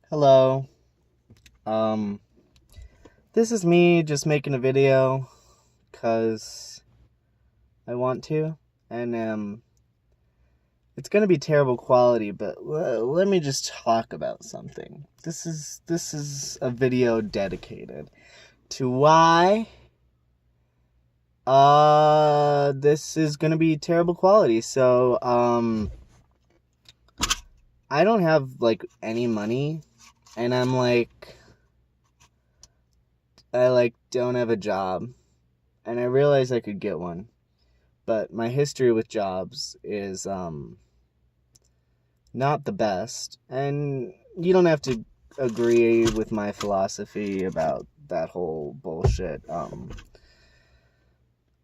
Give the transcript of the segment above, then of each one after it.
Hello. Um, this is me just making a video because I want to, and it's gonna be terrible quality, but let me just talk about something. This is a video dedicated to why this is gonna be terrible quality. So I don't have like any money, and I don't have a job, and I realize I could get one. But my history with jobs is not the best, and you don't have to agree with my philosophy about that whole bullshit.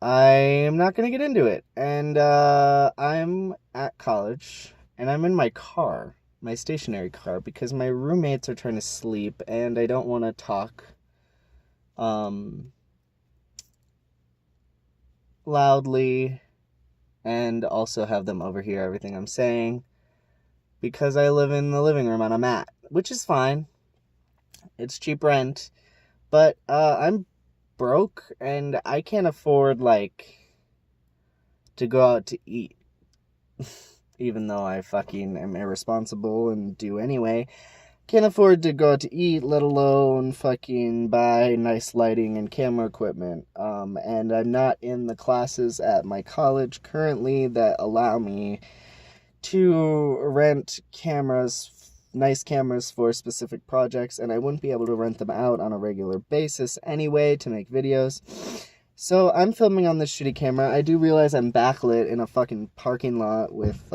I am not gonna get into it, and I'm at college, and I'm in my car, my stationary car, because my roommates are trying to sleep, and I don't want to talk um loudly and also have them overhear everything I'm saying, because I live in the living room and I'm at, which is fine. It's cheap rent, but I'm broke and I can't afford to go out to eat, even though I fucking am irresponsible and do anyway. Can't afford to go out to eat, let alone fucking buy nice lighting and camera equipment. And I'm not in the classes at my college currently that allow me to rent nice cameras for specific projects, and I wouldn't be able to rent them out on a regular basis anyway to make videos. So I'm filming on this shitty camera. I do realize I'm backlit in a fucking parking lot with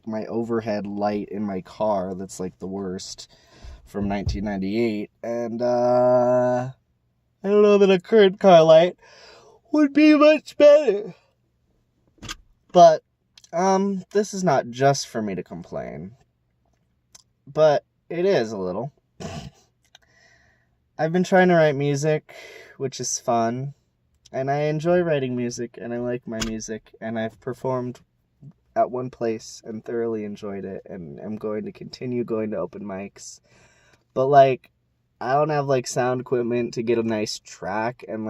my overhead light in my car that's like the worst from 1998, and I don't know that a current car light would be much better. But this is not just for me to complain, but it is a little. I've been trying to write music, which is fun, and I enjoy writing music, and I like my music, and I've performed at one place and thoroughly enjoyed it, and I'm going to continue going to open mics. But I don't have sound equipment to get a nice track, and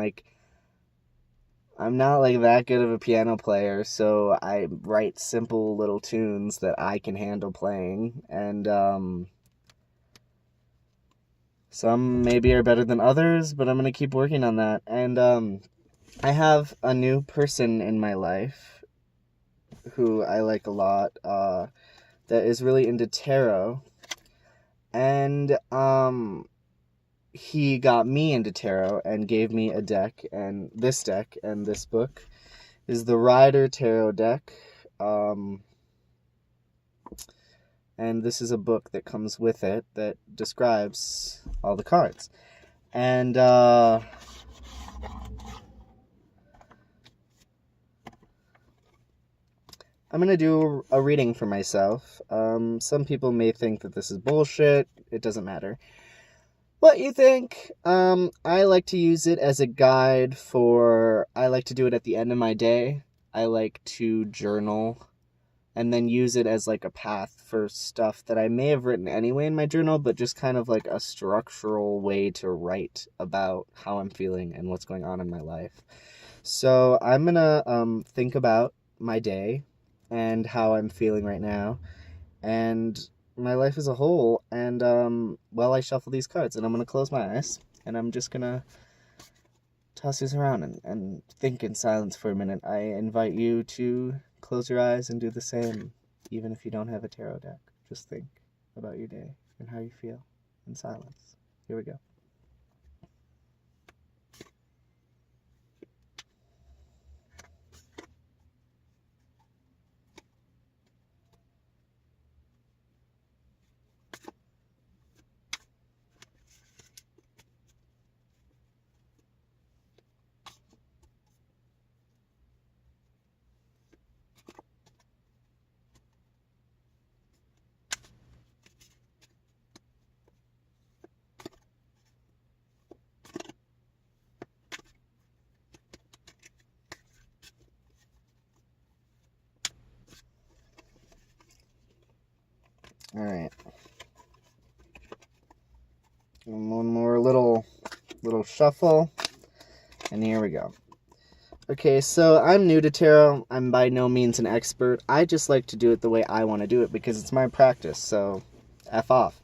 I'm not that good of a piano player, so I write simple little tunes that I can handle playing, and some maybe are better than others, but I'm gonna keep working on that. And I have a new person in my life who I like a lot, that is really into tarot, and he got me into tarot and gave me a deck, and this book is the Rider Tarot deck. And this is a book that comes with it that describes all the cards. And I'm going to do a reading for myself. Some people may think that this is bullshit. It doesn't matter what you think. I like to use it as a guide I like to do it at the end of my day. I like to journal and then use it as a path for stuff that I may have written anyway in my journal, but just kind of a structural way to write about how I'm feeling and what's going on in my life. So I'm gonna think about my day and how I'm feeling right now and my life as a whole, and while I shuffle these cards, and I'm gonna close my eyes and I'm just gonna toss these around and think in silence for a minute. I invite you to close your eyes and do the same, even if you don't have a tarot deck. Just think about your day and how you feel in silence. Here we go. shuffle. And here we go. Okay, so I'm new to tarot. I'm by no means an expert. I just like to do it the way I want to do it because it's my practice, so F off.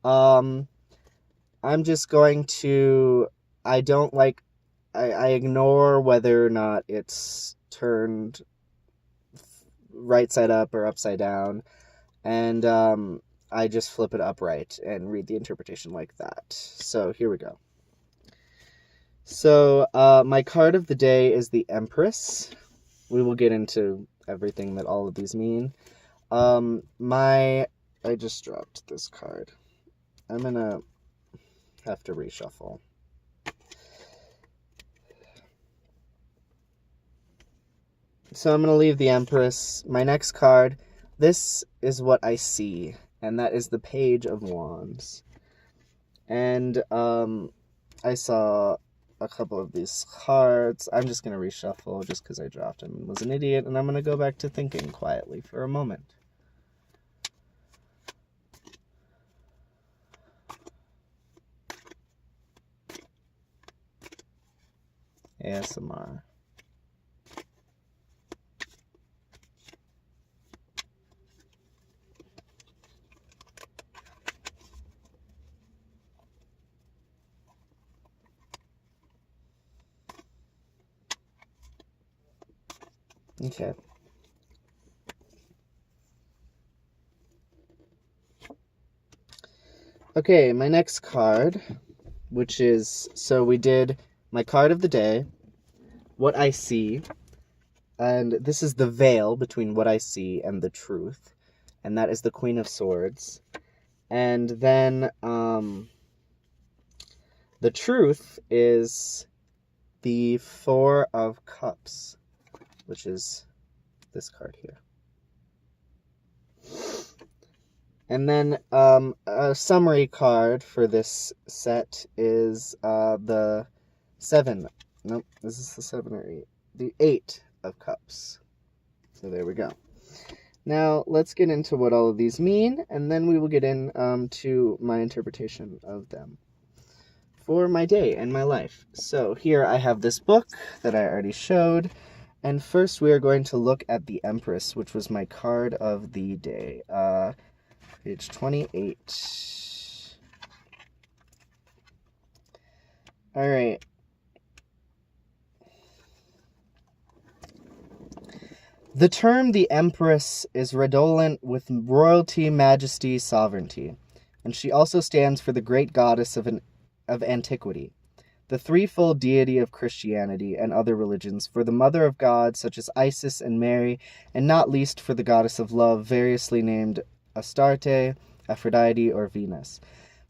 I'm just going to... I ignore whether or not it's turned right side up or upside down. And I just flip it upright and read the interpretation like that. So here we go. So my card of the day is the Empress. We will get into everything that all of these mean. I just dropped this card. I'm gonna have to reshuffle. So I'm gonna leave the Empress. My next card, this is what I see, and that is the Page of Wands. And I saw a couple of these cards. I'm just going to reshuffle just because I dropped them and was an idiot, and I'm going to go back to thinking quietly for a moment. ASMR. Okay. Okay, my next card, which is, so we did my card of the day, what I see, and this is the veil between what I see and the truth, and that is the Queen of Swords. And then the truth is the Four of Cups, which is this card here. And then a summary card for this set is the 7. Nope, is this the 7 or 8? The 8 of Cups. So there we go. Now let's get into what all of these mean, and then we will get into my interpretation of them for my day and my life. So here I have this book that I already showed. And first we are going to look at the Empress, which was my card of the day. Page 28. Alright. The term the Empress is redolent with royalty, majesty, sovereignty, and she also stands for the great goddess of antiquity, the threefold deity of Christianity and other religions, for the mother of gods such as Isis and Mary, and not least for the goddess of love, variously named Astarte, Aphrodite, or Venus.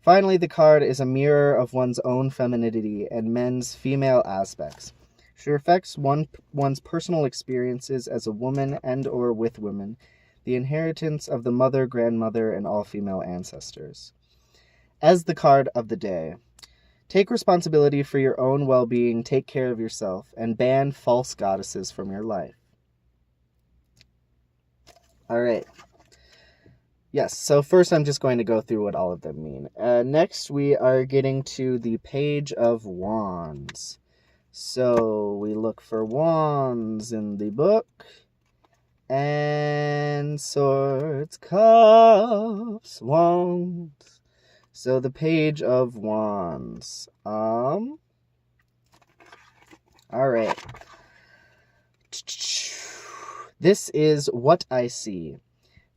Finally, the card is a mirror of one's own femininity and men's female aspects. She reflects one's personal experiences as a woman and or with women, the inheritance of the mother, grandmother, and all female ancestors. As the card of the day, take responsibility for your own well-being, take care of yourself, and ban false goddesses from your life. All right. Yes, so first I'm just going to go through what all of them mean. Next, we are getting to the Page of Wands. So we look for wands in the book. And swords, cups, wands. So the Page of Wands. All right. This is what I see.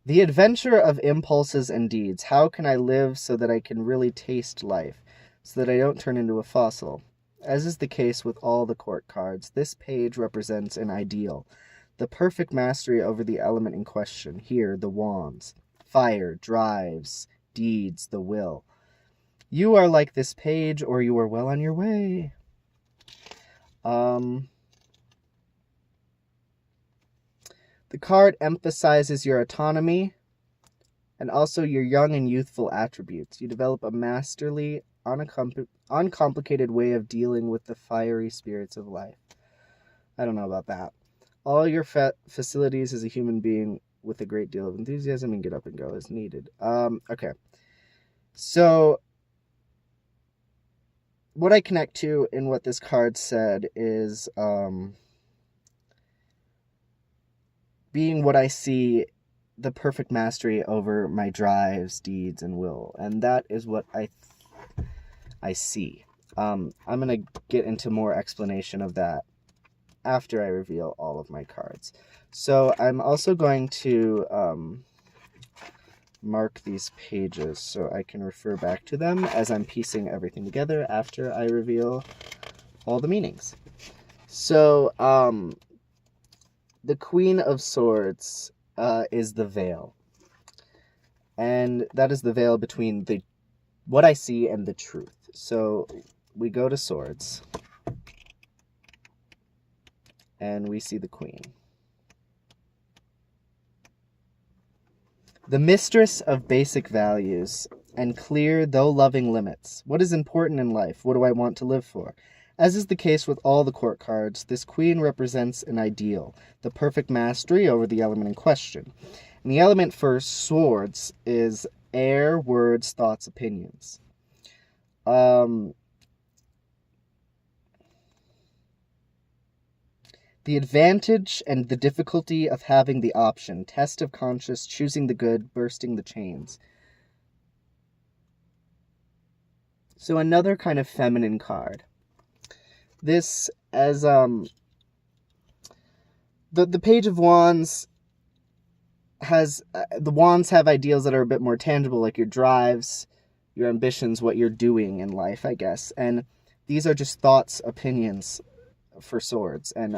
The adventure of impulses and deeds. How can I live so that I can really taste life, so that I don't turn into a fossil? As is the case with all the court cards, this page represents an ideal, the perfect mastery over the element in question. Here, the wands. Fire, drives, deeds, the will. You are like this page, or you are well on your way. The card emphasizes your autonomy and also your young and youthful attributes. You develop a masterly, uncomplicated way of dealing with the fiery spirits of life. I don't know about that. All your facilities as a human being with a great deal of enthusiasm and get up and go as needed. Okay. So what I connect to in what this card said is being what I see, the perfect mastery over my drives, deeds, and will. And that is what I see. I'm going to get into more explanation of that after I reveal all of my cards. So I'm also going to mark these pages so I can refer back to them as I'm piecing everything together after I reveal all the meanings. So, the Queen of Swords is the veil. And that is the veil between what I see and the truth. So we go to Swords. And we see the Queen. The mistress of basic values and clear, though loving limits. What is important in life? What do I want to live for? As is the case with all the court cards, this queen represents an ideal, the perfect mastery over the element in question. And the element for swords is air, words, thoughts, opinions. The advantage and the difficulty of having the option, test of conscience, choosing the good, bursting the chains. So another kind of feminine card. This, as the Page of Wands has, the wands have ideals that are a bit more tangible, like your drives, your ambitions, what you're doing in life, I guess. And these are just thoughts, opinions for swords. And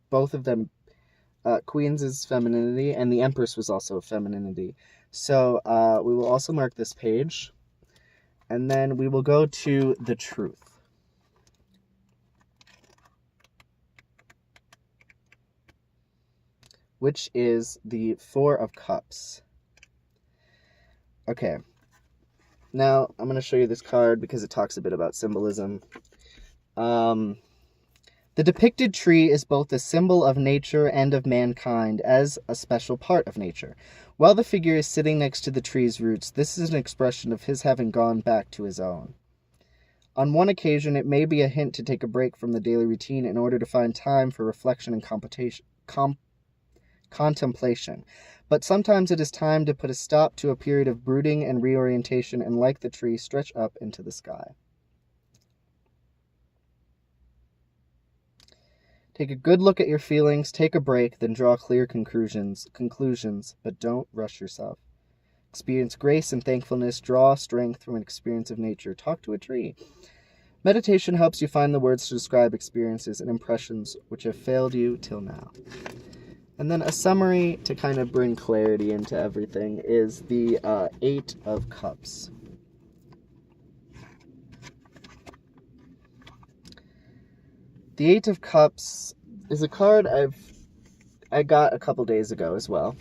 both of them, Queen's is femininity, and the Empress was also femininity. So we will also mark this page. And then we will go to the truth. Which is the Four of Cups. Okay. Now, I'm going to show you this card because it talks a bit about symbolism. The depicted tree is both a symbol of nature and of mankind as a special part of nature. While the figure is sitting next to the tree's roots, this is an expression of his having gone back to his own. On one occasion, it may be a hint to take a break from the daily routine in order to find time for reflection and contemplation, but sometimes it is time to put a stop to a period of brooding and reorientation and, like the tree, stretch up into the sky. Take a good look at your feelings, take a break, then draw clear conclusions, but don't rush yourself. Experience grace and thankfulness, draw strength from an experience of nature, talk to a tree. Meditation helps you find the words to describe experiences and impressions which have failed you till now. And then a summary to kind of bring clarity into everything is the Eight of Cups. The Eight of Cups is a card I got a couple days ago as well.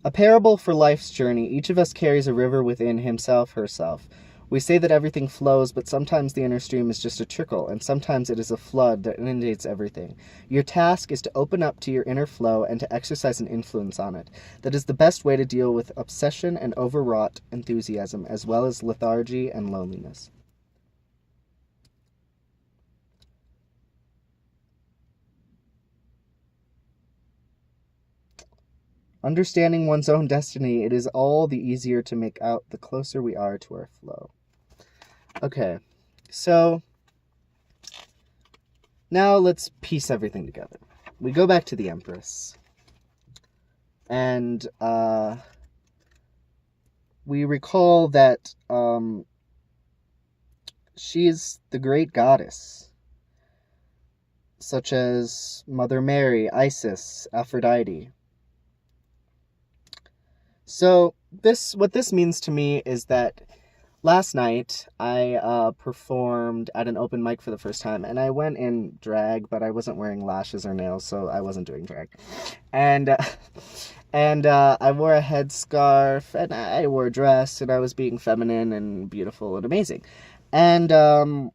A parable for life's journey. Each of us carries a river within himself, herself. We say that everything flows, but sometimes the inner stream is just a trickle, and sometimes it is a flood that inundates everything. Your task is to open up to your inner flow and to exercise an influence on it. That is the best way to deal with obsession and overwrought enthusiasm, as well as lethargy and loneliness. Understanding one's own destiny, it is all the easier to make out the closer we are to our flow. Okay, so now let's piece everything together. We go back to the Empress, and we recall that she is the great goddess, such as Mother Mary, Isis, Aphrodite. So what this means to me is that last night, I performed at an open mic for the first time, and I went in drag, but I wasn't wearing lashes or nails, so I wasn't doing drag. And I wore a headscarf, and I wore a dress, and I was being feminine and beautiful and amazing. And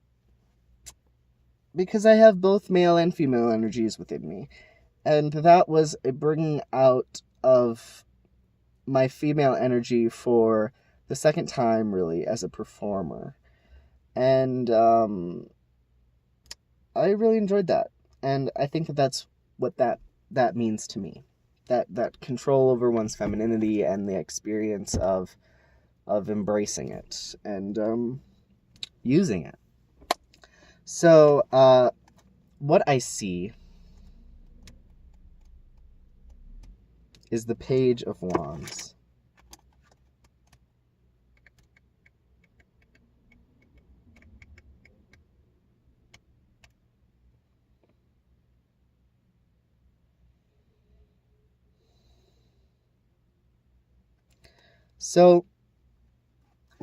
because I have both male and female energies within me, and that was a bringing out of my female energy for the second time, really, as a performer. And I really enjoyed that. And I think that that's what that means to me. That control over one's femininity and the experience of embracing it and using it. So what I see is the Page of Wands. So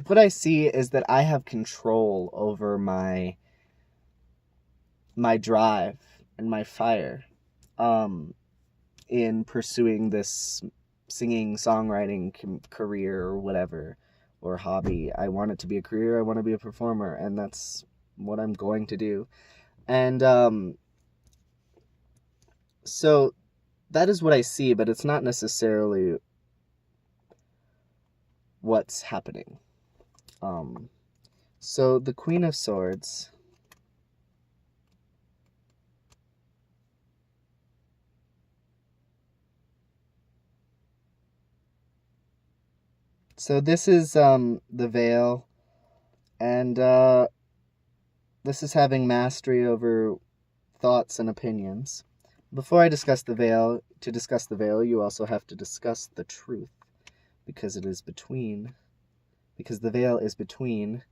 what I see is that I have control over my drive and my fire in pursuing this singing, songwriting career or whatever, or hobby. I want it to be a career. I want to be a performer, and that's what I'm going to do. And so that is what I see, but it's not necessarily what's happening. So the Queen of Swords. So this is the veil, and this is having mastery over thoughts and opinions. Before I discuss the veil, to discuss the veil, you also have to discuss the truth, because the veil is between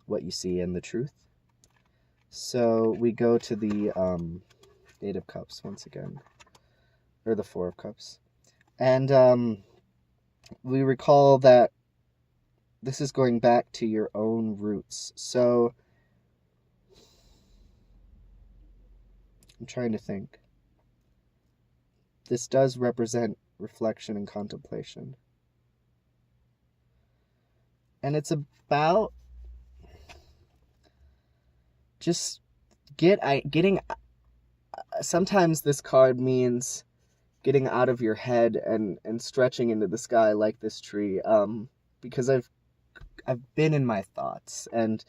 what you see and the truth. So we go to the Eight of Cups once again, or the Four of Cups, and we recall that this is going back to your own roots. So I'm trying to think. This does represent reflection and contemplation. And it's about just getting. Sometimes this card means getting out of your head and stretching into the sky like this tree. Because I've been in my thoughts, and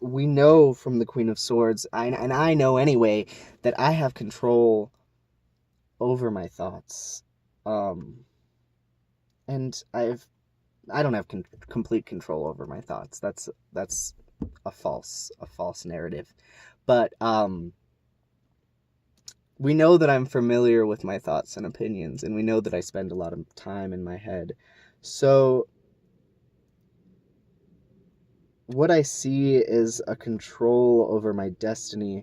we know from the Queen of Swords, and I know anyway, that I have control over my thoughts. And I don't have complete control over my thoughts. That's a false narrative. But we know that I'm familiar with my thoughts and opinions, and we know that I spend a lot of time in my head. So what I see is a control over my destiny,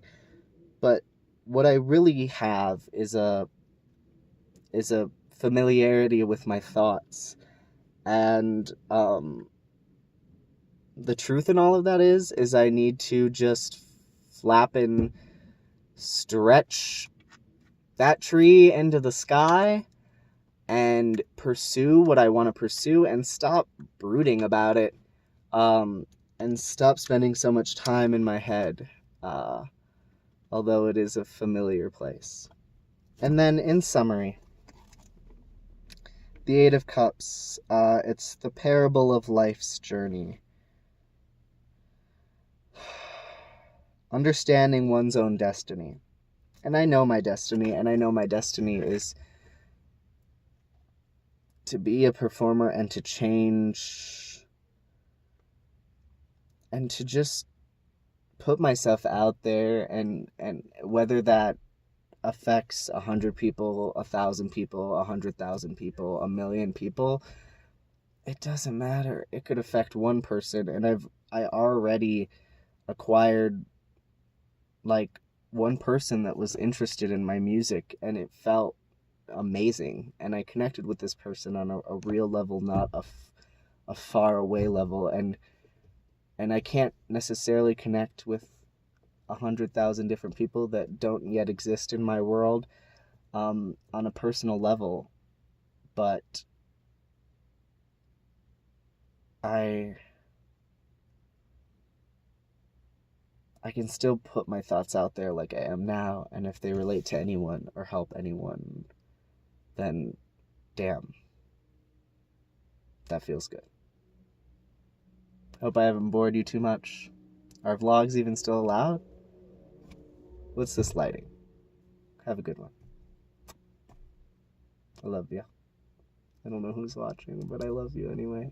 but what I really have is a familiarity with my thoughts. And the truth in all of that is I need to just flap and stretch that tree into the sky and pursue what I want to pursue, and stop brooding about it, and stop spending so much time in my head, although it is a familiar place. And then in summary, the Eight of Cups, it's the parable of life's journey. Understanding one's own destiny. And I know my destiny, and I know my destiny is to be a performer and to change and to just put myself out there, and whether that affects 100 people, 1,000 people, 100,000 people, 1,000,000 people, it doesn't matter. It could affect one person, and I already acquired like one person that was interested in my music, and it felt amazing, and I connected with this person on a real level, not a far away level, and I can't necessarily connect with 100,000 different people that don't yet exist in my world on a personal level, but I can still put my thoughts out there like I am now, and if they relate to anyone or help anyone, then damn, that feels good. Hope I haven't bored you too much. Are vlogs even still allowed? What's this lighting? Have a good one. I love you. I don't know who's watching, but I love you anyway.